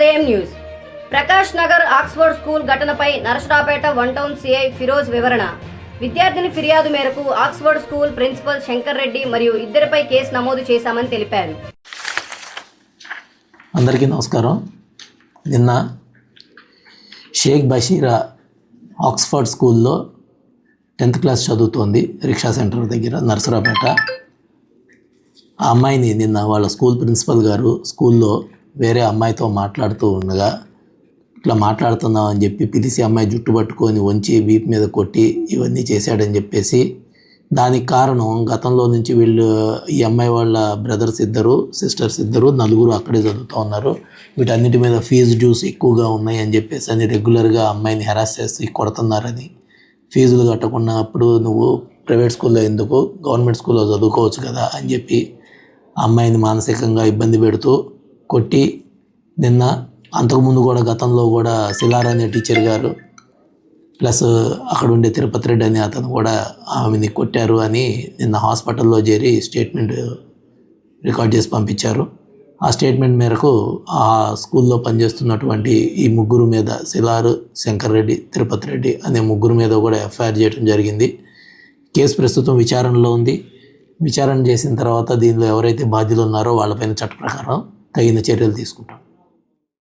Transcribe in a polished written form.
AM News. Prakash Nagar Oxford School ఘటనపై Narasaraopet one town CI Firoz వివరణ. విద్యార్థిని ఫిర్యాదు మేరకు Oxford School principal Shankar Reddy మరియు ఇద్దరిపై కేసు నమోదు చేశామని తెలిపారు. అందరికీ నమస్కారం. నిన్న షేక్ బషీరా ఆక్స్ఫర్డ్ స్కూల్లో 10th క్లాస్ చదువుతోంది, రిక్షా సెంటర్ దగ్గర నరసరావుపేట. ఆ అమ్మాయిని నిన్న వాళ్ళ స్కూల్ ప్రిన్సిపల్ గారు స్కూల్లో వేరే అమ్మాయితో మాట్లాడుతూ ఉండగా ఇట్లా మాట్లాడుతున్నామని చెప్పి పిలిచి అమ్మాయి జుట్టు పట్టుకొని వంచి వీపు మీద కొట్టి ఇవన్నీ చేశాడని చెప్పేసి, దానికి కారణం గతంలో నుంచి ఈ అమ్మాయి వాళ్ళ బ్రదర్స్ ఇద్దరు, సిస్టర్స్ ఇద్దరు, నలుగురు అక్కడే చదువుతూ ఉన్నారు. వీటన్నిటి మీద ఫీజు డ్యూస్ ఎక్కువగా ఉన్నాయి అని చెప్పేసి అని రెగ్యులర్గా అమ్మాయిని హెరాస్ చేసి కొడుతున్నారని, ఫీజులు కట్టకున్నప్పుడు నువ్వు ప్రైవేట్ స్కూల్లో ఎందుకు, గవర్నమెంట్ స్కూల్లో చదువుకోవచ్చు కదా అని చెప్పి అమ్మాయిని మానసికంగా ఇబ్బంది పెడుతూ కొట్టి, నిన్న అంతకుముందు కూడా గతంలో కూడా శిలార్ అనే టీచర్ గారు ప్లస్ అక్కడ ఉండే తిరుపతి రెడ్డి అనే అతను కూడా ఆమెని కొట్టారు అని నిన్న హాస్పిటల్లో చేరి స్టేట్మెంట్ రికార్డ్ చేసి పంపించారు. ఆ స్టేట్మెంట్ మేరకు ఆ స్కూల్లో పనిచేస్తున్నటువంటి ఈ ముగ్గురు మీద, శిలార్, శంకర్ రెడ్డి, తిరుపతి రెడ్డి అనే ముగ్గురు మీద కూడా ఎఫ్ఐఆర్ చేయడం జరిగింది. కేసు ప్రస్తుతం విచారణలో ఉంది. విచారణ చేసిన తర్వాత దీనిలో ఎవరైతే బాధ్యులు ఉన్నారో వాళ్ళపైన చట్ట ప్రకారం తగిన చర్యలు తీసుకుంటాం.